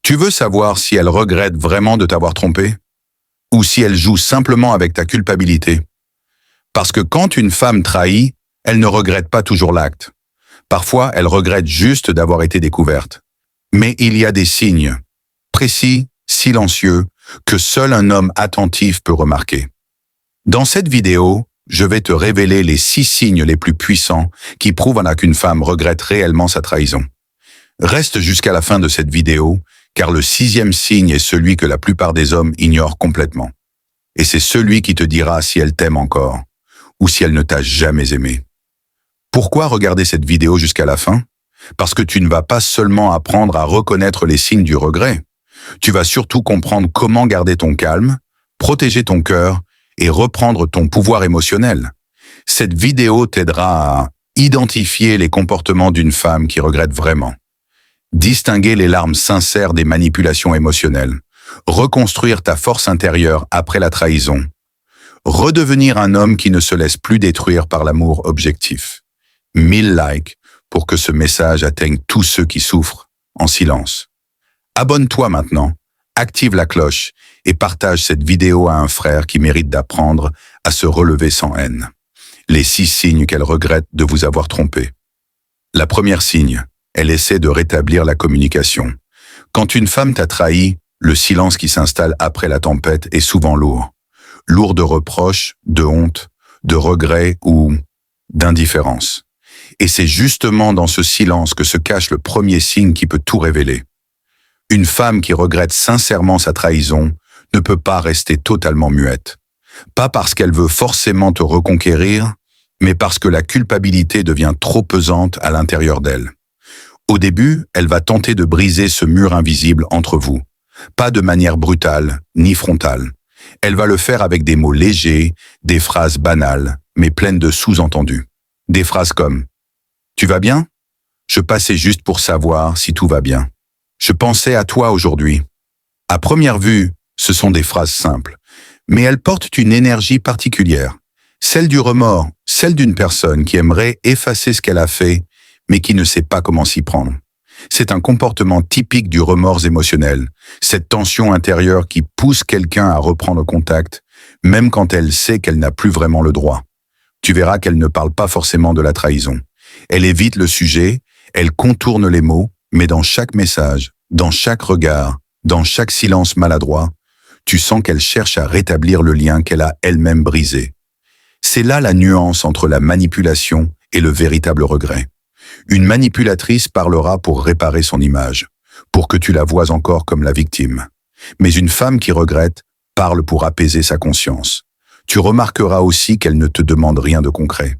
Tu veux savoir si elle regrette vraiment de t'avoir trompé? Ou si elle joue simplement avec ta culpabilité? Parce que quand une femme trahit, elle ne regrette pas toujours l'acte. Parfois, elle regrette juste d'avoir été découverte. Mais il y a des signes, précis, silencieux, que seul un homme attentif peut remarquer. Dans cette vidéo, je vais te révéler les 6 signes les plus puissants qui prouvent qu'une femme regrette réellement sa trahison. Reste jusqu'à la fin de cette vidéo, car le 6e signe est celui que la plupart des hommes ignorent complètement. Et c'est celui qui te dira si elle t'aime encore, ou si elle ne t'a jamais aimé. Pourquoi regarder cette vidéo jusqu'à la fin? Parce que tu ne vas pas seulement apprendre à reconnaître les signes du regret. Tu vas surtout comprendre comment garder ton calme, protéger ton cœur et reprendre ton pouvoir émotionnel. Cette vidéo t'aidera à identifier les comportements d'une femme qui regrette vraiment, distinguer les larmes sincères des manipulations émotionnelles, reconstruire ta force intérieure après la trahison, redevenir un homme qui ne se laisse plus détruire par l'amour objectif. 1000 likes pour que ce message atteigne tous ceux qui souffrent en silence. Abonne-toi maintenant, active la cloche et partage cette vidéo à un frère qui mérite d'apprendre à se relever sans haine. Les 6 signes qu'elle regrette de vous avoir trompé. La première signe, elle essaie de rétablir la communication. Quand une femme t'a trahi, le silence qui s'installe après la tempête est souvent lourd. Lourd de reproches, de honte, de regrets ou d'indifférence. Et c'est justement dans ce silence que se cache le premier signe qui peut tout révéler. Une femme qui regrette sincèrement sa trahison ne peut pas rester totalement muette. Pas parce qu'elle veut forcément te reconquérir, mais parce que la culpabilité devient trop pesante à l'intérieur d'elle. Au début, elle va tenter de briser ce mur invisible entre vous. Pas de manière brutale, ni frontale. Elle va le faire avec des mots légers, des phrases banales, mais pleines de sous-entendus. Des phrases comme « Tu vas bien? Je passais juste pour savoir si tout va bien. Je pensais à toi aujourd'hui. » À première vue, ce sont des phrases simples, mais elles portent une énergie particulière. Celle du remords, celle d'une personne qui aimerait effacer ce qu'elle a fait, mais qui ne sait pas comment s'y prendre. C'est un comportement typique du remords émotionnel, cette tension intérieure qui pousse quelqu'un à reprendre contact, même quand elle sait qu'elle n'a plus vraiment le droit. Tu verras qu'elle ne parle pas forcément de la trahison. Elle évite le sujet, elle contourne les mots, mais dans chaque message, dans chaque regard, dans chaque silence maladroit, tu sens qu'elle cherche à rétablir le lien qu'elle a elle-même brisé. C'est là la nuance entre la manipulation et le véritable regret. Une manipulatrice parlera pour réparer son image, pour que tu la vois encore comme la victime. Mais une femme qui regrette parle pour apaiser sa conscience. Tu remarqueras aussi qu'elle ne te demande rien de concret.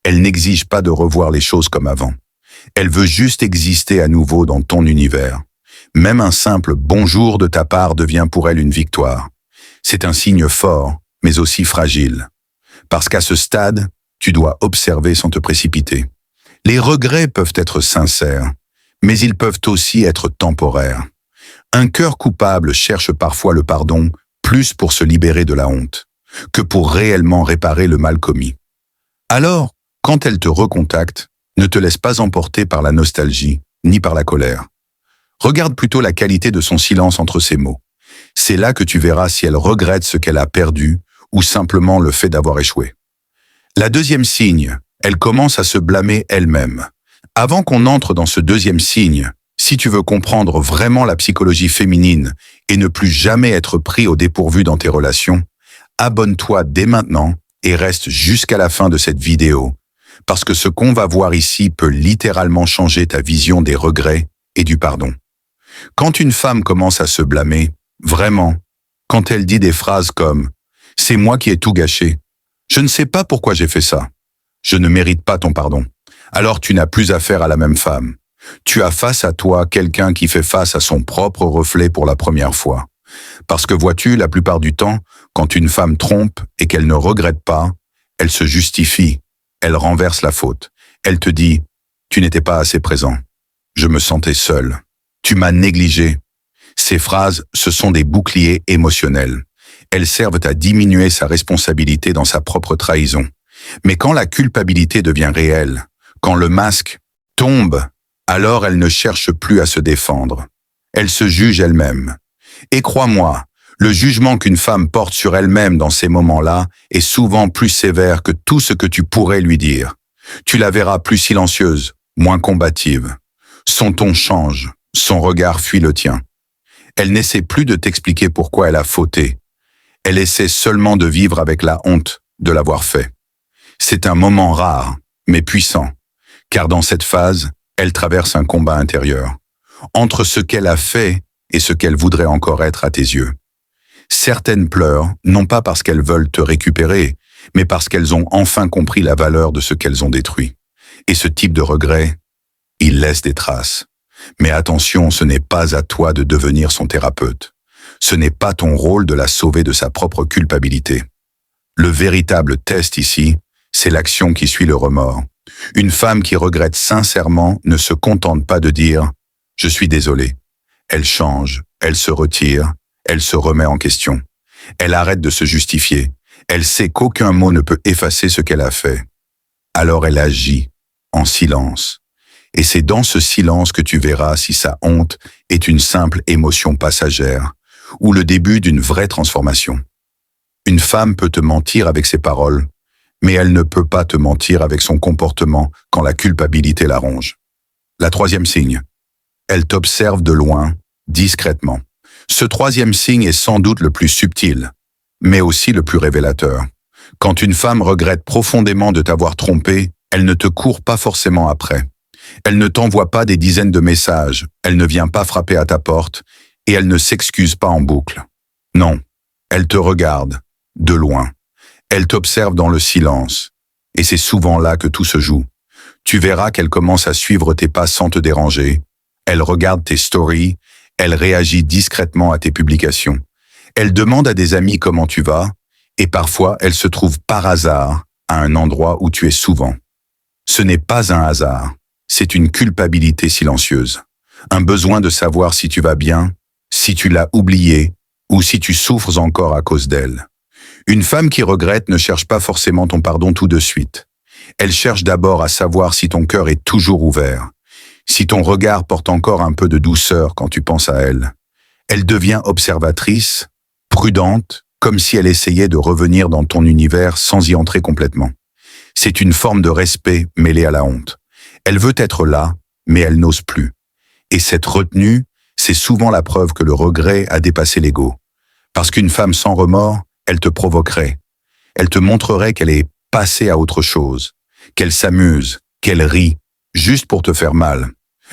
Elle n'exige pas de revoir les choses comme avant. Elle veut juste exister à nouveau dans ton univers. Même un simple « bonjour » de ta part devient pour elle une victoire. C'est un signe fort, mais aussi fragile. Parce qu'à ce stade, tu dois observer sans te précipiter. Les regrets peuvent être sincères, mais ils peuvent aussi être temporaires. Un cœur coupable cherche parfois le pardon plus pour se libérer de la honte que pour réellement réparer le mal commis. Alors, quand elle te recontacte, ne te laisse pas emporter par la nostalgie, ni par la colère. Regarde plutôt la qualité de son silence entre ses mots. C'est là que tu verras si elle regrette ce qu'elle a perdu ou simplement le fait d'avoir échoué. La deuxième signe, elle commence à se blâmer elle-même. Avant qu'on entre dans ce deuxième signe, si tu veux comprendre vraiment la psychologie féminine et ne plus jamais être pris au dépourvu dans tes relations, abonne-toi dès maintenant et reste jusqu'à la fin de cette vidéo, parce que ce qu'on va voir ici peut littéralement changer ta vision des regrets et du pardon. Quand une femme commence à se blâmer, vraiment, quand elle dit des phrases comme « c'est moi qui ai tout gâché, je ne sais pas pourquoi j'ai fait ça, je ne mérite pas ton pardon », alors tu n'as plus affaire à la même femme. Tu as face à toi quelqu'un qui fait face à son propre reflet pour la première fois. Parce que vois-tu, la plupart du temps, quand une femme trompe et qu'elle ne regrette pas, elle se justifie, elle renverse la faute. Elle te dit « tu n'étais pas assez présent, je me sentais seul, tu m'as négligé ». Ces phrases, ce sont des boucliers émotionnels. Elles servent à diminuer sa responsabilité dans sa propre trahison. Mais quand la culpabilité devient réelle, quand le masque tombe, alors elle ne cherche plus à se défendre. Elle se juge elle-même. Et crois-moi, le jugement qu'une femme porte sur elle-même dans ces moments-là est souvent plus sévère que tout ce que tu pourrais lui dire. Tu la verras plus silencieuse, moins combative. Son ton change, son regard fuit le tien. Elle n'essaie plus de t'expliquer pourquoi elle a fauté. Elle essaie seulement de vivre avec la honte de l'avoir fait. C'est un moment rare, mais puissant, car dans cette phase, elle traverse un combat intérieur, entre ce qu'elle a fait et ce qu'elle voudrait encore être à tes yeux. Certaines pleurent, non pas parce qu'elles veulent te récupérer, mais parce qu'elles ont enfin compris la valeur de ce qu'elles ont détruit. Et ce type de regret, il laisse des traces. Mais attention, ce n'est pas à toi de devenir son thérapeute. Ce n'est pas ton rôle de la sauver de sa propre culpabilité. Le véritable test ici, c'est l'action qui suit le remords. Une femme qui regrette sincèrement ne se contente pas de dire « je suis désolée ». Elle change, elle se retire, elle se remet en question. Elle arrête de se justifier. Elle sait qu'aucun mot ne peut effacer ce qu'elle a fait. Alors elle agit, en silence. Et c'est dans ce silence que tu verras si sa honte est une simple émotion passagère ou le début d'une vraie transformation. Une femme peut te mentir avec ses paroles, mais elle ne peut pas te mentir avec son comportement quand la culpabilité la ronge. La troisième signe. Elle t'observe de loin, discrètement. Ce troisième signe est sans doute le plus subtil, mais aussi le plus révélateur. Quand une femme regrette profondément de t'avoir trompé, elle ne te court pas forcément après. Elle ne t'envoie pas des dizaines de messages, elle ne vient pas frapper à ta porte, et elle ne s'excuse pas en boucle. Non, elle te regarde, de loin. Elle t'observe dans le silence, et c'est souvent là que tout se joue. Tu verras qu'elle commence à suivre tes pas sans te déranger. Elle regarde tes stories, elle réagit discrètement à tes publications. Elle demande à des amis comment tu vas, et parfois elle se trouve par hasard à un endroit où tu es souvent. Ce n'est pas un hasard, c'est une culpabilité silencieuse. Un besoin de savoir si tu vas bien, si tu l'as oubliée, ou si tu souffres encore à cause d'elle. Une femme qui regrette ne cherche pas forcément ton pardon tout de suite. Elle cherche d'abord à savoir si ton cœur est toujours ouvert, si ton regard porte encore un peu de douceur quand tu penses à elle. Elle devient observatrice, prudente, comme si elle essayait de revenir dans ton univers sans y entrer complètement. C'est une forme de respect mêlée à la honte. Elle veut être là, mais elle n'ose plus. Et cette retenue, c'est souvent la preuve que le regret a dépassé l'ego. Parce qu'une femme sans remords, elle te provoquerait. Elle te montrerait qu'elle est passée à autre chose, qu'elle s'amuse, qu'elle rit, juste pour te faire mal.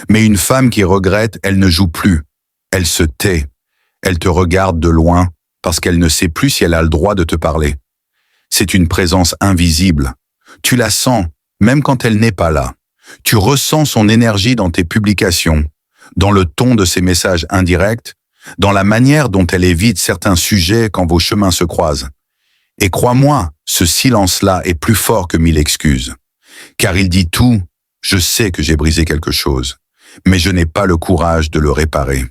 Mais une femme qui regrette, elle ne joue plus. Elle se tait. Elle te regarde de loin parce qu'elle ne sait plus si elle a le droit de te parler. C'est une présence invisible. Tu la sens, même quand elle n'est pas là. Tu ressens son énergie dans tes publications, dans le ton de ses messages indirects, dans la manière dont elle évite certains sujets quand vos chemins se croisent. Et crois-moi, ce silence-là est plus fort que 1000 excuses. Car il dit tout, je sais que j'ai brisé quelque chose, mais je n'ai pas le courage de le réparer.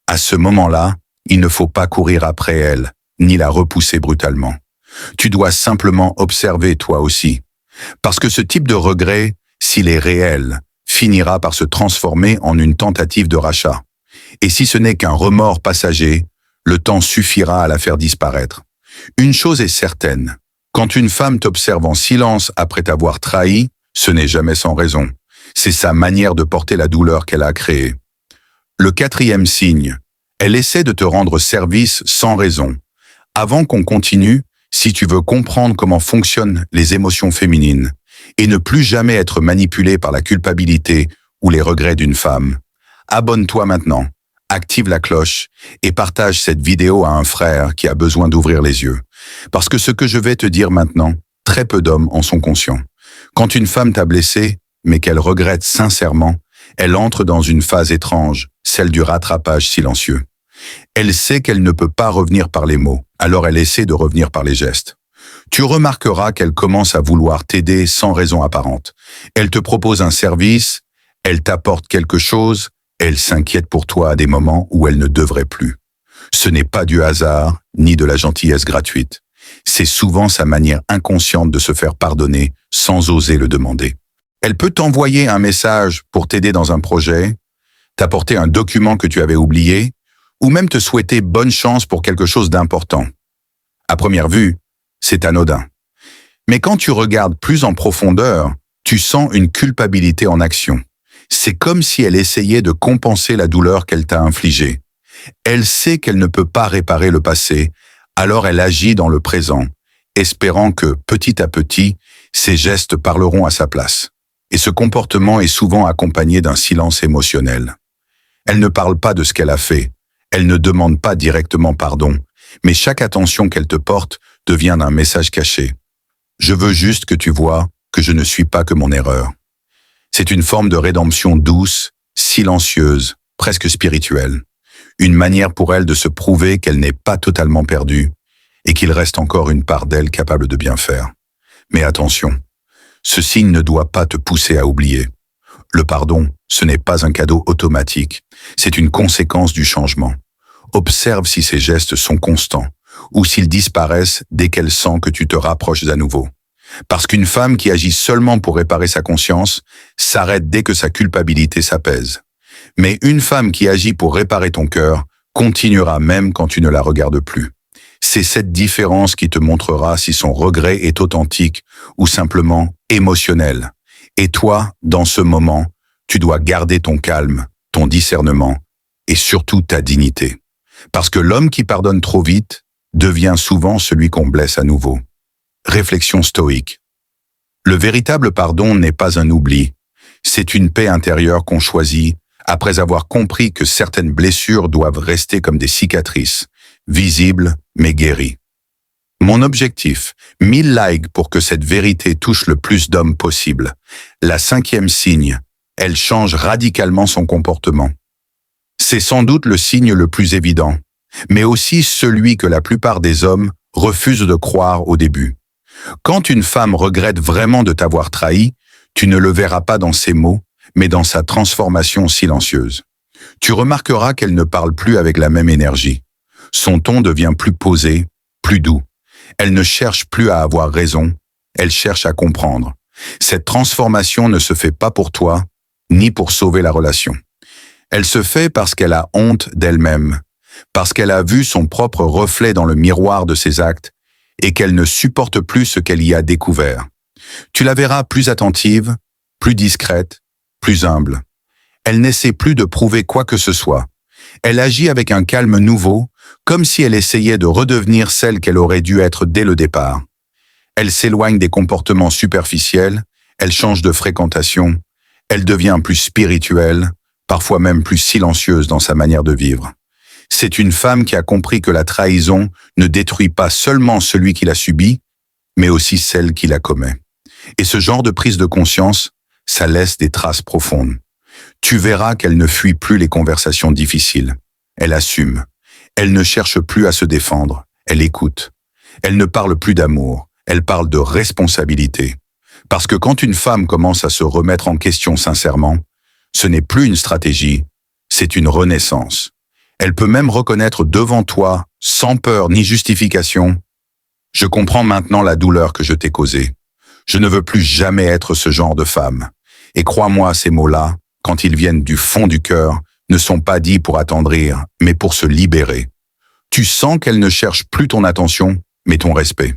À ce moment-là, il ne faut pas courir après elle, ni la repousser brutalement. Tu dois simplement observer toi aussi. Parce que ce type de regret, s'il est réel, finira par se transformer en une tentative de rachat. Et si ce n'est qu'un remords passager, le temps suffira à la faire disparaître. Une chose est certaine, quand une femme t'observe en silence après t'avoir trahi, ce n'est jamais sans raison. C'est sa manière de porter la douleur qu'elle a créée. Le quatrième signe, elle essaie de te rendre service sans raison. Avant qu'on continue, si tu veux comprendre comment fonctionnent les émotions féminines et ne plus jamais être manipulé par la culpabilité ou les regrets d'une femme, abonne-toi maintenant, active la cloche et partage cette vidéo à un frère qui a besoin d'ouvrir les yeux. Parce que ce que je vais te dire maintenant, très peu d'hommes en sont conscients. Quand une femme t'a blessé, mais qu'elle regrette sincèrement, elle entre dans une phase étrange, celle du rattrapage silencieux. Elle sait qu'elle ne peut pas revenir par les mots, alors elle essaie de revenir par les gestes. Tu remarqueras qu'elle commence à vouloir t'aider sans raison apparente. Elle te propose un service, elle t'apporte quelque chose, elle s'inquiète pour toi à des moments où elle ne devrait plus. Ce n'est pas du hasard, ni de la gentillesse gratuite. C'est souvent sa manière inconsciente de se faire pardonner sans oser le demander. Elle peut t'envoyer un message pour t'aider dans un projet, t'apporter un document que tu avais oublié, ou même te souhaiter bonne chance pour quelque chose d'important. À première vue, c'est anodin. Mais quand tu regardes plus en profondeur, tu sens une culpabilité en action. C'est comme si elle essayait de compenser la douleur qu'elle t'a infligée. Elle sait qu'elle ne peut pas réparer le passé, alors elle agit dans le présent, espérant que, petit à petit, ses gestes parleront à sa place. Et ce comportement est souvent accompagné d'un silence émotionnel. Elle ne parle pas de ce qu'elle a fait, elle ne demande pas directement pardon, mais chaque attention qu'elle te porte devient un message caché. Je veux juste que tu vois que je ne suis pas que mon erreur. C'est une forme de rédemption douce, silencieuse, presque spirituelle. Une manière pour elle de se prouver qu'elle n'est pas totalement perdue et qu'il reste encore une part d'elle capable de bien faire. Mais attention, ce signe ne doit pas te pousser à oublier. Le pardon, ce n'est pas un cadeau automatique, c'est une conséquence du changement. Observe si ces gestes sont constants ou s'ils disparaissent dès qu'elle sent que tu te rapproches à nouveau. Parce qu'une femme qui agit seulement pour réparer sa conscience s'arrête dès que sa culpabilité s'apaise. Mais une femme qui agit pour réparer ton cœur continuera même quand tu ne la regardes plus. C'est cette différence qui te montrera si son regret est authentique ou simplement émotionnel. Et toi, dans ce moment, tu dois garder ton calme, ton discernement et surtout ta dignité. Parce que l'homme qui pardonne trop vite devient souvent celui qu'on blesse à nouveau. Réflexion stoïque. Le véritable pardon n'est pas un oubli, c'est une paix intérieure qu'on choisit après avoir compris que certaines blessures doivent rester comme des cicatrices, visibles mais guéries. Mon objectif, 1000 likes pour que cette vérité touche le plus d'hommes possible. La 5e signe, elle change radicalement son comportement. C'est sans doute le signe le plus évident, mais aussi celui que la plupart des hommes refusent de croire au début. Quand une femme regrette vraiment de t'avoir trahi, tu ne le verras pas dans ses mots, mais dans sa transformation silencieuse. Tu remarqueras qu'elle ne parle plus avec la même énergie. Son ton devient plus posé, plus doux. Elle ne cherche plus à avoir raison, elle cherche à comprendre. Cette transformation ne se fait pas pour toi, ni pour sauver la relation. Elle se fait parce qu'elle a honte d'elle-même, parce qu'elle a vu son propre reflet dans le miroir de ses actes et qu'elle ne supporte plus ce qu'elle y a découvert. Tu la verras plus attentive, plus discrète, plus humble. Elle n'essaie plus de prouver quoi que ce soit. Elle agit avec un calme nouveau, comme si elle essayait de redevenir celle qu'elle aurait dû être dès le départ. Elle s'éloigne des comportements superficiels, elle change de fréquentation, elle devient plus spirituelle, parfois même plus silencieuse dans sa manière de vivre. C'est une femme qui a compris que la trahison ne détruit pas seulement celui qui l'a subie, mais aussi celle qui la commet. Et ce genre de prise de conscience, ça laisse des traces profondes. Tu verras qu'elle ne fuit plus les conversations difficiles. Elle assume. Elle ne cherche plus à se défendre. Elle écoute. Elle ne parle plus d'amour. Elle parle de responsabilité. Parce que quand une femme commence à se remettre en question sincèrement, ce n'est plus une stratégie, c'est une renaissance. Elle peut même reconnaître devant toi, sans peur ni justification, « Je comprends maintenant la douleur que je t'ai causée. Je ne veux plus jamais être ce genre de femme. » Et crois-moi, ces mots-là, quand ils viennent du fond du cœur, ne sont pas dits pour attendrir, mais pour se libérer. Tu sens qu'elle ne cherche plus ton attention, mais ton respect.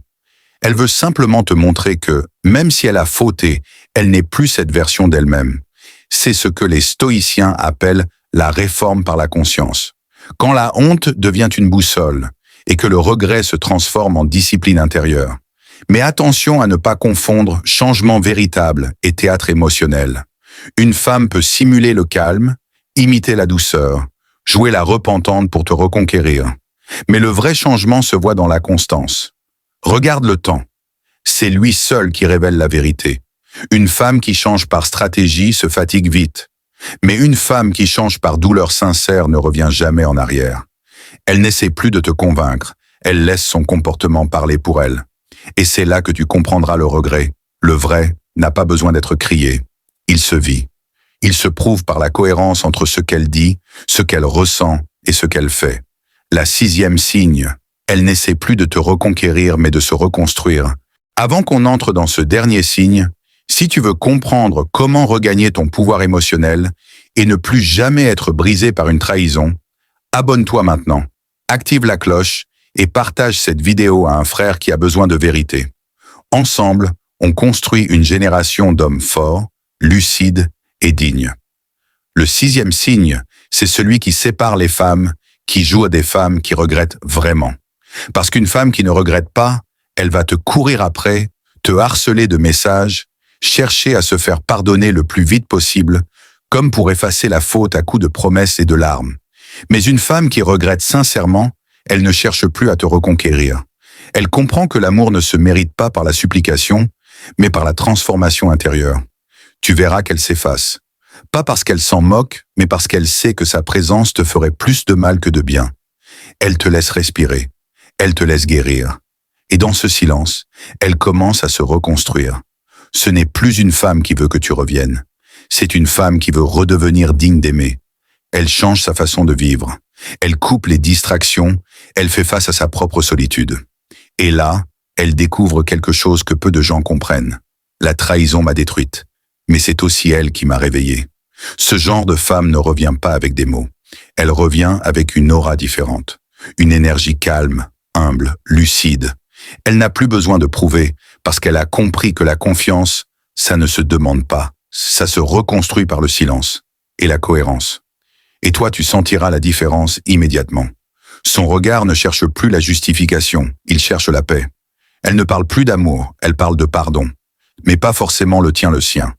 Elle veut simplement te montrer que, même si elle a fauté, elle n'est plus cette version d'elle-même. C'est ce que les stoïciens appellent la réforme par la conscience. Quand la honte devient une boussole et que le regret se transforme en discipline intérieure. Mais attention à ne pas confondre changement véritable et théâtre émotionnel. Une femme peut simuler le calme, imiter la douceur, jouer la repentante pour te reconquérir. Mais le vrai changement se voit dans la constance. Regarde le temps. C'est lui seul qui révèle la vérité. Une femme qui change par stratégie se fatigue vite. Mais une femme qui change par douleur sincère ne revient jamais en arrière. Elle n'essaie plus de te convaincre, elle laisse son comportement parler pour elle. Et c'est là que tu comprendras le regret. Le vrai n'a pas besoin d'être crié. Il se vit. Il se prouve par la cohérence entre ce qu'elle dit, ce qu'elle ressent et ce qu'elle fait. La 6e signe, elle n'essaie plus de te reconquérir mais de se reconstruire. Avant qu'on entre dans ce dernier signe, si tu veux comprendre comment regagner ton pouvoir émotionnel, et ne plus jamais être brisé par une trahison, abonne-toi maintenant, active la cloche et partage cette vidéo à un frère qui a besoin de vérité. Ensemble, on construit une génération d'hommes forts, lucides et dignes. Le 6e signe, c'est celui qui sépare les femmes, qui joue à des femmes qui regrettent vraiment. Parce qu'une femme qui ne regrette pas, elle va te courir après, te harceler de messages, chercher à se faire pardonner le plus vite possible, comme pour effacer la faute à coups de promesses et de larmes. Mais une femme qui regrette sincèrement, elle ne cherche plus à te reconquérir. Elle comprend que l'amour ne se mérite pas par la supplication, mais par la transformation intérieure. Tu verras qu'elle s'efface. Pas parce qu'elle s'en moque, mais parce qu'elle sait que sa présence te ferait plus de mal que de bien. Elle te laisse respirer. Elle te laisse guérir. Et dans ce silence, elle commence à se reconstruire. Ce n'est plus une femme qui veut que tu reviennes. C'est une femme qui veut redevenir digne d'aimer. Elle change sa façon de vivre. Elle coupe les distractions. Elle fait face à sa propre solitude. Et là, elle découvre quelque chose que peu de gens comprennent. La trahison m'a détruite. Mais c'est aussi elle qui m'a réveillée. Ce genre de femme ne revient pas avec des mots. Elle revient avec une aura différente. Une énergie calme, humble, lucide. Elle n'a plus besoin de prouver parce qu'elle a compris que la confiance, ça ne se demande pas. Ça se reconstruit par le silence et la cohérence. Et toi, tu sentiras la différence immédiatement. Son regard ne cherche plus la justification, il cherche la paix. Elle ne parle plus d'amour, elle parle de pardon. Mais pas forcément le tien, le sien.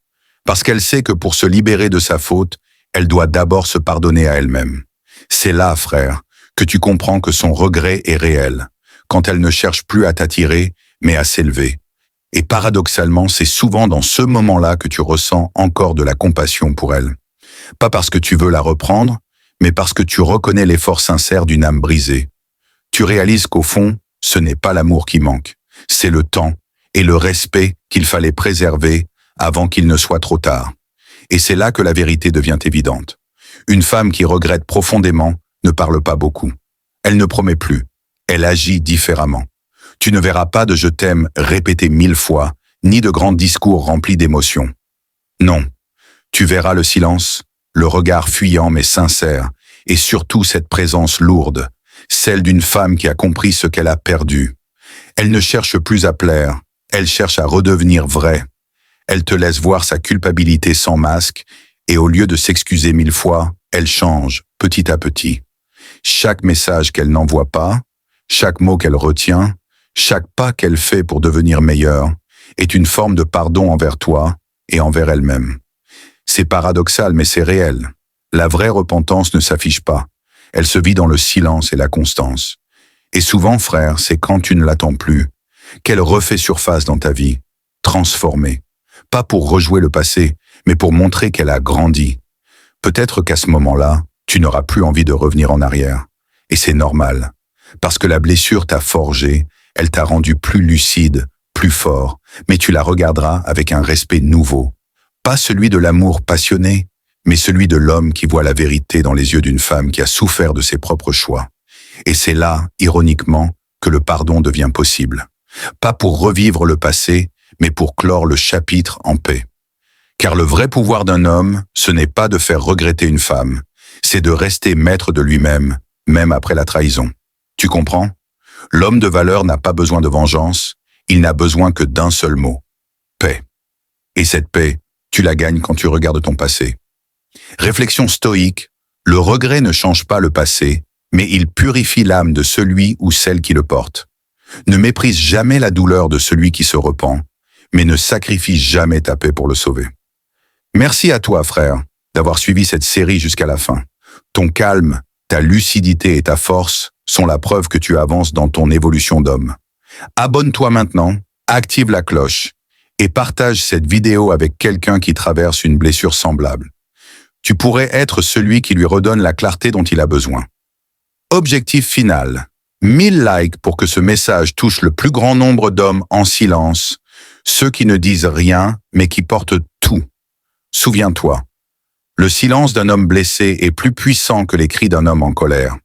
Parce qu'elle sait que pour se libérer de sa faute, elle doit d'abord se pardonner à elle-même. C'est là, frère, que tu comprends que son regret est réel, quand elle ne cherche plus à t'attirer, mais à s'élever. Et paradoxalement, c'est souvent dans ce moment-là que tu ressens encore de la compassion pour elle. Pas parce que tu veux la reprendre, mais parce que tu reconnais l'effort sincère d'une âme brisée. Tu réalises qu'au fond, ce n'est pas l'amour qui manque, c'est le temps et le respect qu'il fallait préserver avant qu'il ne soit trop tard. Et c'est là que la vérité devient évidente. Une femme qui regrette profondément ne parle pas beaucoup. Elle ne promet plus. Elle agit différemment. Tu ne verras pas de « je t'aime » répété 1000 fois, ni de grands discours remplis d'émotions. Non. Tu verras le silence, le regard fuyant mais sincère, et surtout cette présence lourde, celle d'une femme qui a compris ce qu'elle a perdu. Elle ne cherche plus à plaire, elle cherche à redevenir vraie. Elle te laisse voir sa culpabilité sans masque, et au lieu de s'excuser 1000 fois, elle change, petit à petit. Chaque message qu'elle n'envoie pas, chaque mot qu'elle retient, chaque pas qu'elle fait pour devenir meilleure, est une forme de pardon envers toi et envers elle-même. C'est paradoxal, mais c'est réel. La vraie repentance ne s'affiche pas. Elle se vit dans le silence et la constance. Et souvent, frère, c'est quand tu ne l'attends plus, qu'elle refait surface dans ta vie, transformée. Pas pour rejouer le passé, mais pour montrer qu'elle a grandi. Peut-être qu'à ce moment-là, tu n'auras plus envie de revenir en arrière. Et c'est normal. Parce que la blessure t'a forgé, elle t'a rendu plus lucide, plus fort, mais tu la regarderas avec un respect nouveau. Pas celui de l'amour passionné, mais celui de l'homme qui voit la vérité dans les yeux d'une femme qui a souffert de ses propres choix. Et c'est là, ironiquement, que le pardon devient possible. Pas pour revivre le passé, mais pour clore le chapitre en paix. Car le vrai pouvoir d'un homme, ce n'est pas de faire regretter une femme, c'est de rester maître de lui-même, même après la trahison. Tu comprends? L'homme de valeur n'a pas besoin de vengeance, il n'a besoin que d'un seul mot. Paix. Et cette paix, tu la gagnes quand tu regardes ton passé. Réflexion stoïque, le regret ne change pas le passé, mais il purifie l'âme de celui ou celle qui le porte. Ne méprise jamais la douleur de celui qui se repent, mais ne sacrifie jamais ta paix pour le sauver. Merci à toi, frère, d'avoir suivi cette série jusqu'à la fin. Ton calme, ta lucidité et ta force sont la preuve que tu avances dans ton évolution d'homme. Abonne-toi maintenant, active la cloche et partage cette vidéo avec quelqu'un qui traverse une blessure semblable. Tu pourrais être celui qui lui redonne la clarté dont il a besoin. Objectif final, 1000 likes pour que ce message touche le plus grand nombre d'hommes en silence, ceux qui ne disent rien mais qui portent tout. Souviens-toi, le silence d'un homme blessé est plus puissant que les cris d'un homme en colère.